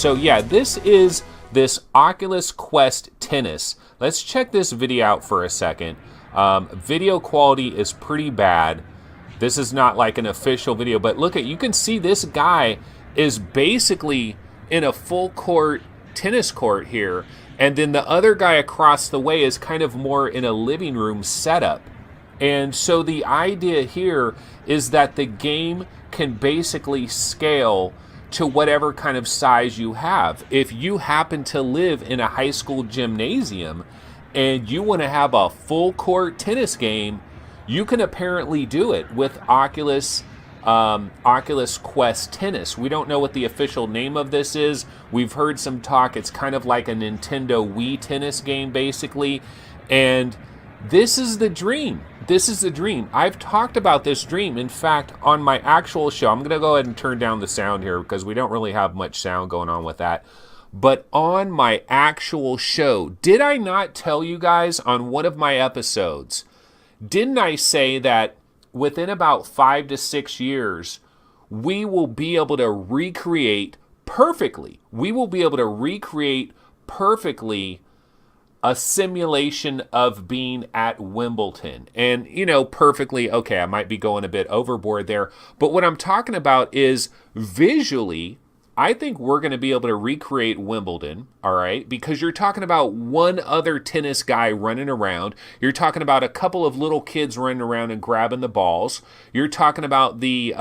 So yeah, this is this Oculus Quest Tennis. Let's check this video out for a second. Video quality is pretty bad. This is not like an official video, but look at, you can see this guy is basically in a full court tennis court here. And then the other guy across the way is kind of more in a living room setup. And so the idea here is that the game can basically scale to whatever kind of size you have. If you happen to live in a high school gymnasium and you want to have a full court tennis game, you can apparently do it with Oculus Quest Tennis. We don't know what the official name of this is. We've heard some talk. It's kind of like a Nintendo Wii tennis game, basically. And this is the dream. This is the dream. I've talked about this dream. In fact, on my actual show, I'm going to go ahead and turn down the sound here because we don't really have much sound going on with that. But on my actual show, did I not tell you guys on one of my episodes, didn't I say that within about 5 to 6 years, we will be able to recreate perfectly. We will be able to recreate perfectly a simulation of being at Wimbledon. And, you know, perfectly, okay, I might be going a bit overboard there. But what I'm talking about is visually, I think we're going to be able to recreate Wimbledon, all right? Because you're talking about one other tennis guy running around. You're talking about a couple of little kids running around and grabbing the balls. You're talking about the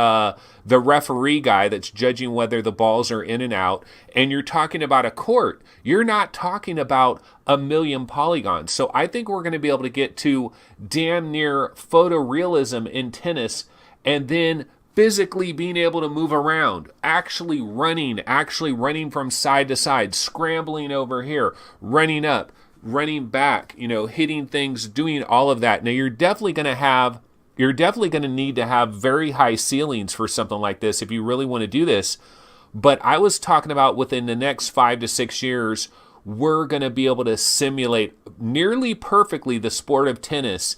referee guy that's judging whether the balls are in and out. And you're talking about a court. You're not talking about a million polygons. So I think we're going to be able to get to damn near photorealism in tennis, and then physically being able to move around, actually running from side to side, scrambling over here, running up, running back, you know, hitting things, doing all of that. Now you're definitely going to need to have very high ceilings for something like this if you really want to do this. But I was talking about within the next 5 to 6 years, we're going to be able to simulate nearly perfectly the sport of tennis.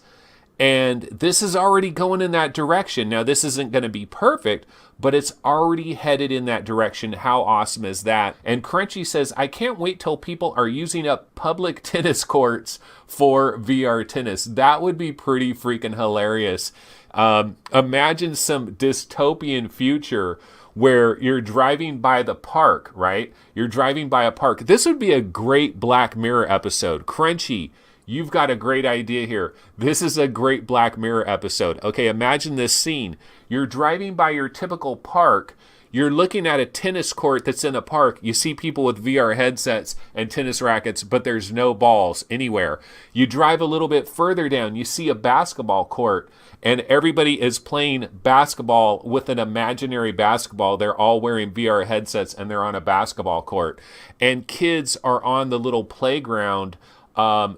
And this is already going in that direction. Now, this isn't going to be perfect, but it's already headed in that direction. How awesome is that? And Crunchy says, I can't wait till people are using up public tennis courts for VR tennis. That would be pretty freaking hilarious. Imagine some dystopian future where you're driving by the park, right? You're driving by a park. This would be a great Black Mirror episode. Crunchy, you've got a great idea here. This is a great Black Mirror episode. Okay, imagine this scene. You're driving by your typical park. You're looking at a tennis court that's in a park. You see people with VR headsets and tennis rackets, but there's no balls anywhere. You drive a little bit further down. You see a basketball court, and everybody is playing basketball with an imaginary basketball. They're all wearing VR headsets, and they're on a basketball court. And kids are on the little playground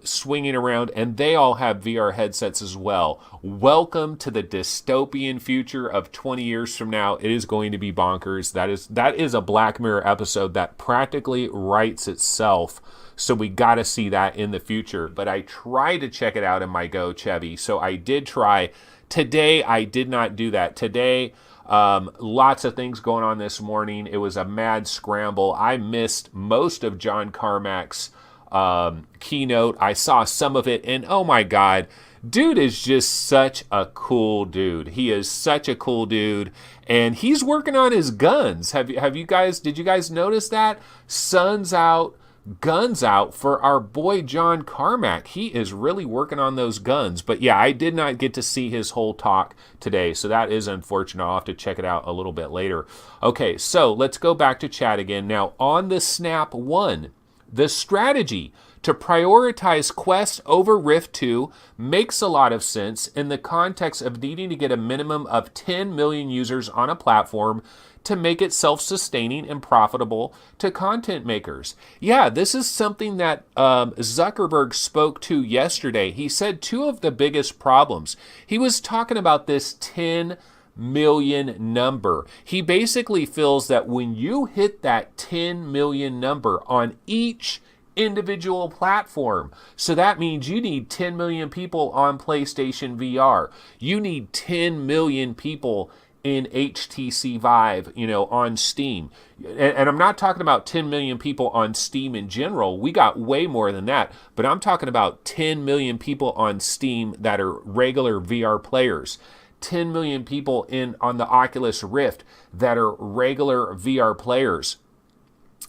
swinging around, and they all have VR headsets as well. Welcome to the dystopian future of 20 years from now. It is going to be bonkers. That is a Black Mirror episode that practically writes itself. So we got to see that in the future. But I tried to check it out in my Go Chevy. So I did try. Today, I did not do that. Today, lots of things going on this morning. It was a mad scramble. I missed most of John Carmack's keynote. I saw some of it, and oh my God, dude is just such a cool dude. He is such a cool dude, and he's working on his guns. Did you guys notice that? Sun's out, guns out for our boy John Carmack. He is really working on those guns. But yeah, I did not get to see his whole talk today, so that is unfortunate. I'll have to check it out a little bit later. Okay, so let's go back to chat again. Now, on the Snap 1, the strategy to prioritize Quest over Rift 2 makes a lot of sense in the context of needing to get a minimum of 10 million users on a platform to make it self-sustaining and profitable to content makers. Yeah, this is something that Zuckerberg spoke to yesterday. He said two of the biggest problems. He was talking about this 10 million number. He basically feels that when you hit that 10 million number on each individual platform, so that means you need 10 million people on PlayStation VR. You need 10 million people in HTC Vive, on Steam. And I'm not talking about 10 million people on Steam in general. We got way more than that. But I'm talking about 10 million people on Steam that are regular VR players. 10 million people on the Oculus Rift that are regular VR players.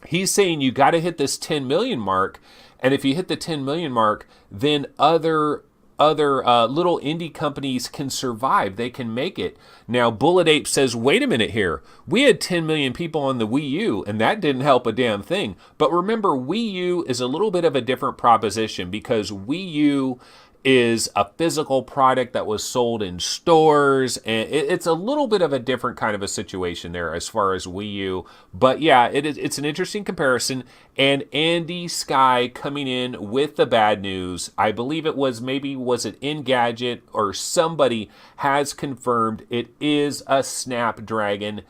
He's saying you got to hit this 10 million mark. And if you hit the 10 million mark, then other little indie companies can survive. They can make it. Now, Bullet Ape says, wait a minute here. We had 10 million people on the Wii U, and that didn't help a damn thing. But remember, Wii U is a little bit of a different proposition because Wii U is a physical product that was sold in stores, and it's a little bit of a different kind of a situation there as far as Wii U. But yeah, it's an interesting comparison. And Andy Sky coming in with the bad news. I believe it was it Engadget or somebody has confirmed it is a Snapdragon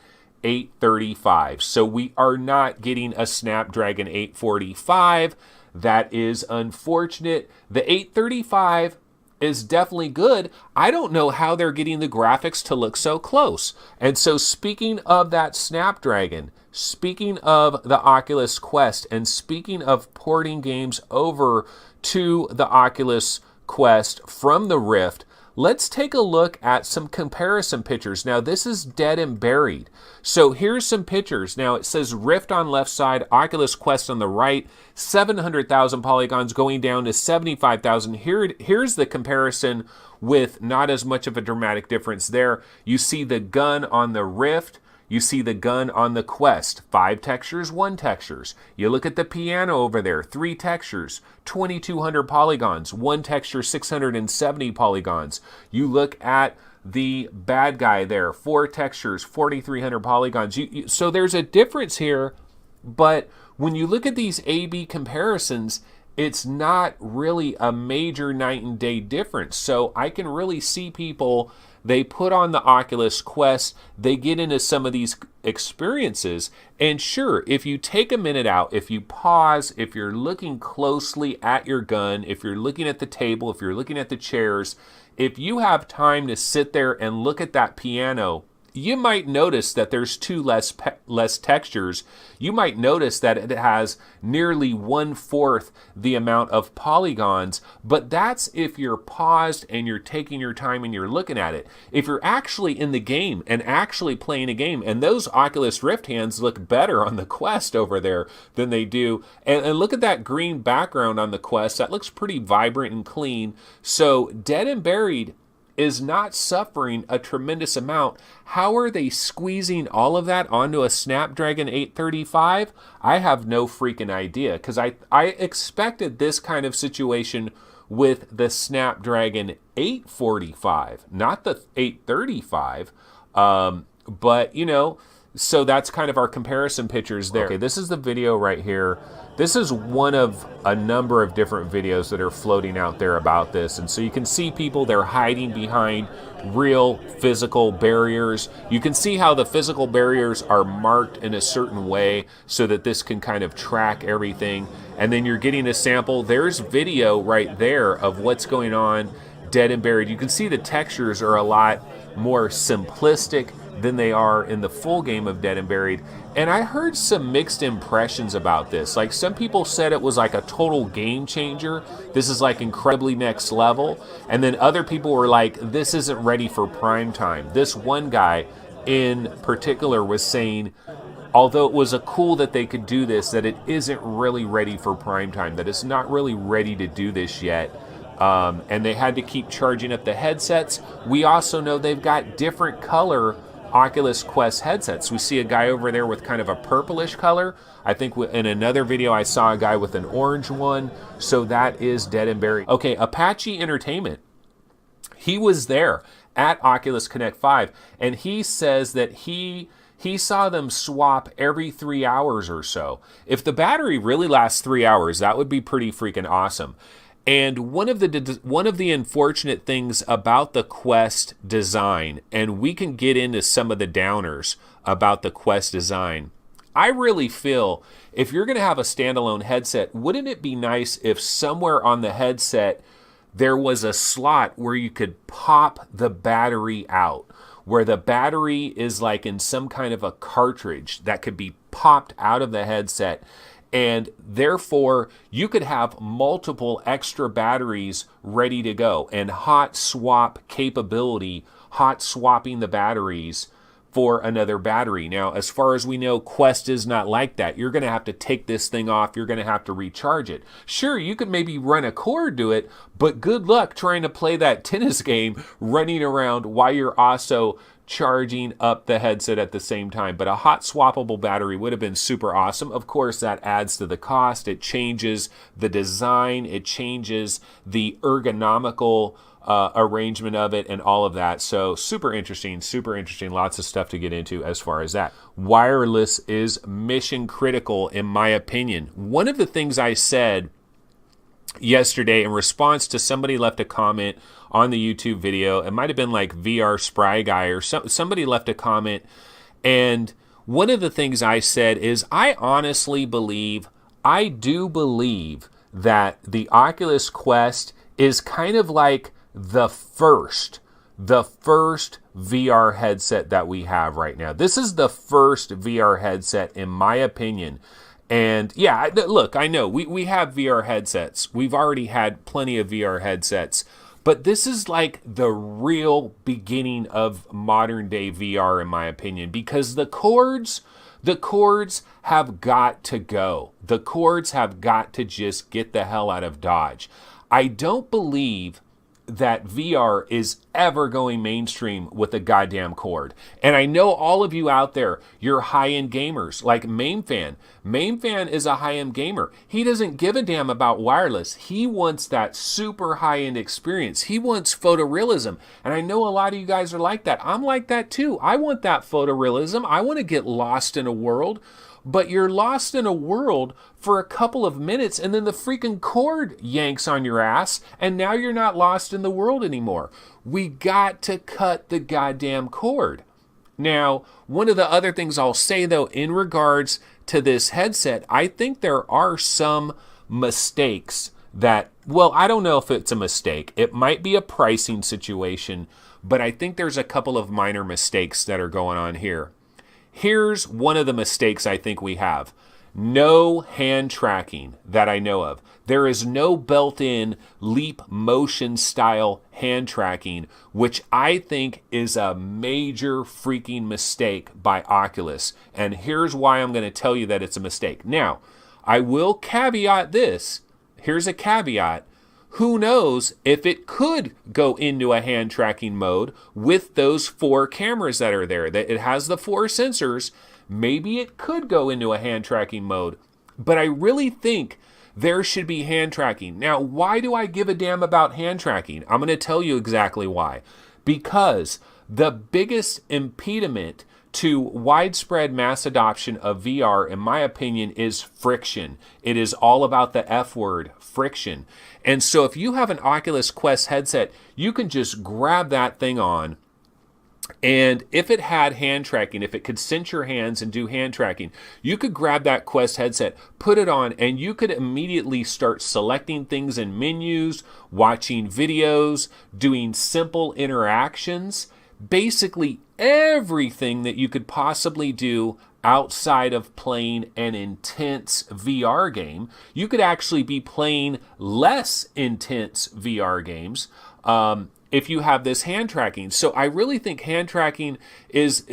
835. So we are not getting a Snapdragon 845. That is unfortunate. The 835 is definitely good. I don't know how they're getting the graphics to look so close. And so speaking of that Snapdragon, speaking of the Oculus Quest, and speaking of porting games over to the Oculus Quest from the Rift, let's take a look at some comparison pictures. Now, this is Dead and Buried. So here's some pictures. Now, it says Rift on left side, Oculus Quest on the right, 700,000 polygons going down to 75,000. Here's the comparison with not as much of a dramatic difference there. You see the gun on the Rift. You see the gun on the Quest, 5 textures, 1 textures. You look at the piano over there, 3 textures, 2,200 polygons, 1 texture, 670 polygons. You look at the bad guy there, 4 textures, 4,300 polygons. So there's a difference here, but when you look at these A-B comparisons, it's not really a major night and day difference. So I can really see people, they put on the Oculus Quest, they get into some of these experiences, and sure, if you take a minute out, if you pause, if you're looking closely at your gun, if you're looking at the table, if you're looking at the chairs, if you have time to sit there and look at that piano, you might notice that there's 2 less textures. You might notice that it has nearly 1/4 the amount of polygons, but that's if you're paused and you're taking your time and you're looking at it. If you're actually in the game and actually playing a game, and those Oculus Rift hands look better on the Quest over there than they do, and look at that green background on the Quest, that looks pretty vibrant and clean. So Dead and Buried is not suffering a tremendous amount. How are they squeezing all of that onto a Snapdragon 835? I have no freaking idea, because I expected this kind of situation with the Snapdragon 845, not the 835. But, so that's kind of our comparison pictures there. Okay, this is the video right here. This is one of a number of different videos that are floating out there about this. And so you can see people, they're hiding behind real physical barriers. You can see how the physical barriers are marked in a certain way so that this can kind of track everything. And then you're getting a sample. There's video right there of what's going on Dead and Buried. You can see the textures are a lot more simplistic than they are in the full game of Dead and Buried. And I heard some mixed impressions about this. Like, some people said it was like a total game changer. This is like incredibly next level. And then other people were like, this isn't ready for prime time. This one guy in particular was saying, although it was cool that they could do this, that it isn't really ready for prime time, that it's not really ready to do this yet. And they had to keep charging up the headsets. We also know they've got different color Oculus Quest headsets. We see a guy over there with kind of a purplish color. I think in another video I saw a guy with an orange one. So that is Dead and Buried. Okay, Apache Entertainment. He was there at Oculus Connect 5, and he says that he saw them swap every 3 hours or so. If the battery really lasts 3 hours, that would be pretty freaking awesome. And one of the unfortunate things about the Quest design, and we can get into some of the downers about the Quest design, I really feel if you're going to have a standalone headset, wouldn't it be nice if somewhere on the headset there was a slot where you could pop the battery out? where the battery is like in some kind of a cartridge that could be popped out of the headset. And therefore, you could have multiple extra batteries ready to go and hot swap capability, hot swapping the batteries for another battery. Now, as far as we know, Quest is not like that. You're going to have to take this thing off. You're going to have to recharge it. Sure, you could maybe run a cord to it, but good luck trying to play that tennis game running around while you're also charging up the headset at the same time. But a hot swappable battery would have been super awesome. Of course, that adds to the cost. It changes the design. It changes the ergonomical arrangement of it and all of that. So super interesting. Lots of stuff to get into as far as that. Wireless is mission critical, in my opinion. One of the things I said yesterday in response to somebody left a comment on the YouTube video, it might have been like VR Spry Guy or somebody left a comment, and one of the things I said is I do believe that the Oculus Quest is kind of like the first VR headset that we have right now. This is the first VR headset, in my opinion. And yeah, look, I know we have VR headsets. We've already had plenty of VR headsets, but this is like the real beginning of modern day VR, in my opinion, because the cords have got to go. The cords have got to just get the hell out of Dodge. I don't believe that VR is ever going mainstream with a goddamn cord. And I know all of you out there, you're high-end gamers, like MameFan. MameFan is a high-end gamer. He doesn't give a damn about wireless. He wants that super high-end experience. He wants photorealism. And I know a lot of you guys are like that. I'm like that too. I want that photorealism. I want to get lost in a world. But you're lost in a world for a couple of minutes and then the freaking cord yanks on your ass and now you're not lost in the world anymore. We got to cut the goddamn cord. Now, one of the other things I'll say though in regards to this headset, I think there are some mistakes that, well, I don't know if it's a mistake. It might be a pricing situation, but I think there's a couple of minor mistakes that are going on here. Here's one of the mistakes I think we have. No hand tracking that I know of. There is no built-in leap motion style hand tracking, which I think is a major freaking mistake by Oculus. And here's why I'm going to tell you that it's a mistake. Now, I will caveat this. Here's a caveat. Who knows if it could go into a hand tracking mode with those 4 cameras that are there. That it has the 4 sensors. Maybe it could go into a hand tracking mode. But I really think there should be hand tracking. Now, why do I give a damn about hand tracking? I'm going to tell you exactly why. Because the biggest impediment to widespread mass adoption of VR, in my opinion, is friction. It is all about the F word, friction. And so if you have an Oculus Quest headset, you can just grab that thing on, and if it had hand tracking, if it could cinch your hands and do hand tracking, you could grab that Quest headset, put it on, and you could immediately start selecting things in menus, watching videos, doing simple interactions, basically everything that you could possibly do outside of playing an intense VR game. You could actually be playing less intense VR games if you have this hand tracking. So I really think hand tracking is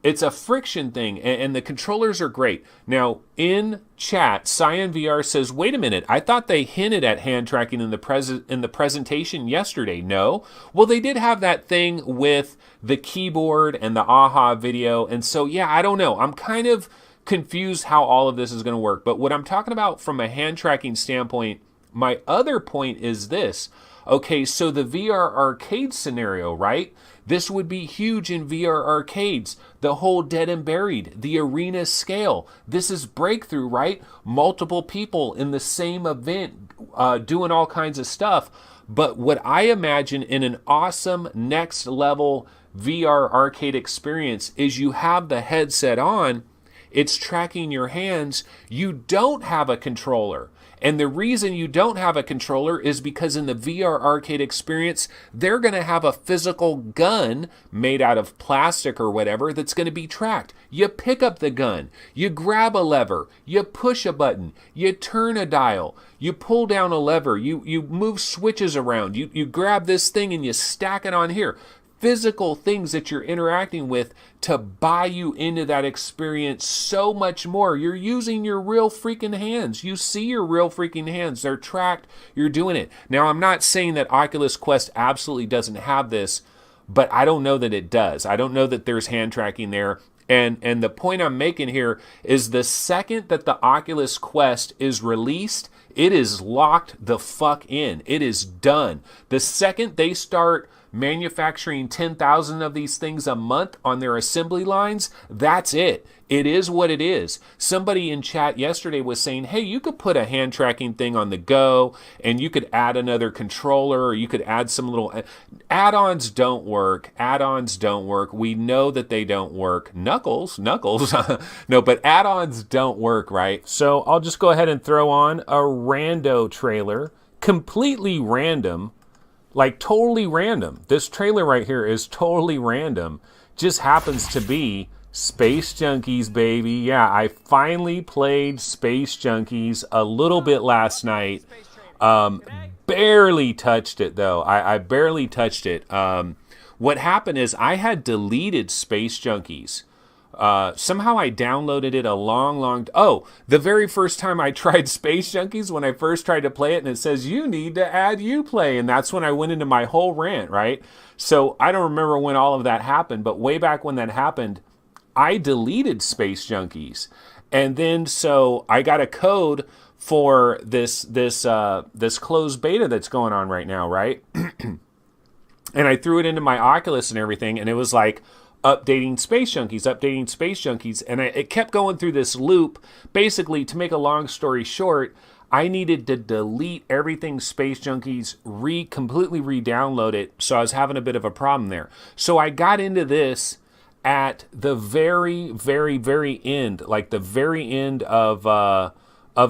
it's a friction thing, and the controllers are great. Now, in chat, Cyan VR says, wait a minute, I thought they hinted at hand tracking in the presentation yesterday. No? Well, they did have that thing with the keyboard and the AHA video, and so, yeah, I don't know. I'm kind of confused how all of this is going to work, but what I'm talking about from a hand tracking standpoint, my other point is this. Okay, so the VR arcade scenario, right? This would be huge in VR arcades. The whole Dead and Buried, the arena scale. This is breakthrough, right? Multiple people in the same event doing all kinds of stuff. But what I imagine in an awesome next level VR arcade experience is you have the headset on, it's tracking your hands, you don't have a controller. And the reason you don't have a controller is because in the VR arcade experience, they're going to have a physical gun made out of plastic or whatever that's going to be tracked. You pick up the gun, you grab a lever, you push a button, you turn a dial, you pull down a lever, you move switches around, you grab this thing and you stack it on here. Physical things that you're interacting with to buy you into that experience so much more. You're using your real freaking hands. You see your real freaking hands. They're tracked. You're doing it. Now, I'm not saying that Oculus Quest absolutely doesn't have this, but I don't know that it does. I don't know that there's hand tracking there. And the point I'm making here is the second that the Oculus Quest is released, it is locked the fuck in. It is done. The second they start manufacturing 10,000 of these things a month on their assembly lines, that's it. It is what it is. Somebody in chat yesterday was saying, hey, you could put a hand tracking thing on the Go and you could add another controller, or you could add some little add-ons. Don't work. Add-ons don't work. We know that they don't work. Knuckles. No, but add-ons don't work, right? So I'll just go ahead and throw on a rando trailer, completely random. Like totally random. This trailer right here is totally random. Just happens to be Space Junkies, baby. Yeah, I finally played Space Junkies a little bit last night. Barely touched it though. I barely touched it. What happened is I had deleted Space Junkies. Somehow I downloaded it the very first time I tried Space Junkies, when I first tried to play it, and it says you need to add Uplay, and that's when I went into my whole rant, right? So I don't remember when all of that happened, but way back when that happened, I deleted Space Junkies. And then so I got a code for this closed beta that's going on right now, right? And I threw it into my Oculus and everything, and it was like, updating Space Junkies, and it kept going through this loop. Basically, to make a long story short, I needed to delete everything Space Junkies, completely re-download it, so I was having a bit of a problem there. So I got into this at the very, very, very end, like the very end of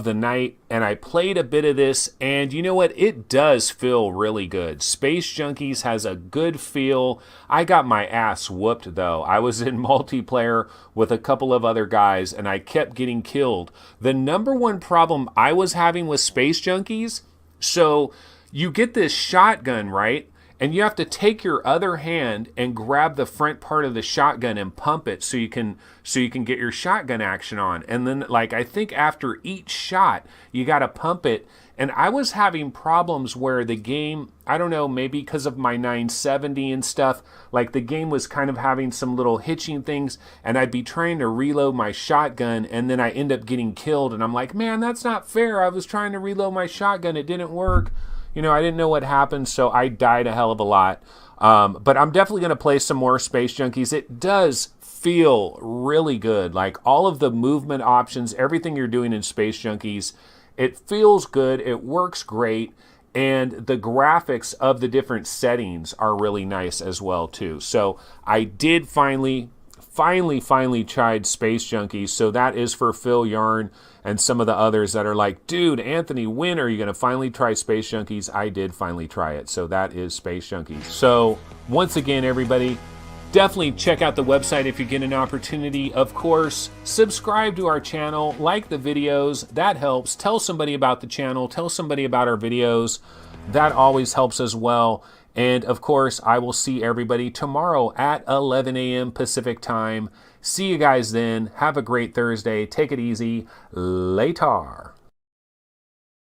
the night, and I played a bit of this, and you know what? It does feel really good. Space Junkies has a good feel. I got my ass whooped, though. I was in multiplayer with a couple of other guys, and I kept getting killed. The number one problem I was having with Space Junkies, so you get this shotgun, right? And you have to take your other hand and grab the front part of the shotgun and pump it so you can get your shotgun action on. And then, like, I think after each shot, you got to pump it. And I was having problems where the game, I don't know, maybe because of my 970 and stuff, like the game was kind of having some little hitching things, and I'd be trying to reload my shotgun, and then I end up getting killed. And I'm like, man, that's not fair. I was trying to reload my shotgun. It didn't work. You know, I didn't know what happened, so I died a hell of a lot. But I'm definitely going to play some more Space Junkies. It does feel really good. Like all of the movement options, everything you're doing in Space Junkies, it feels good. It works great. And the graphics of the different settings are really nice as well, too. So I did finally tried Space Junkies. So that is for Phil Yarn and some of the others that are like, dude, Anthony, when are you going to finally try Space Junkies? I did finally try it. So that is Space Junkies. So once again, everybody, definitely check out the website if you get an opportunity. Of course, subscribe to our channel, like the videos. That helps. Tell somebody about the channel. Tell somebody about our videos. That always helps as well. And of course, I will see everybody tomorrow at 11 a.m. Pacific time. See you guys then. Have a great Thursday. Take it easy. Later.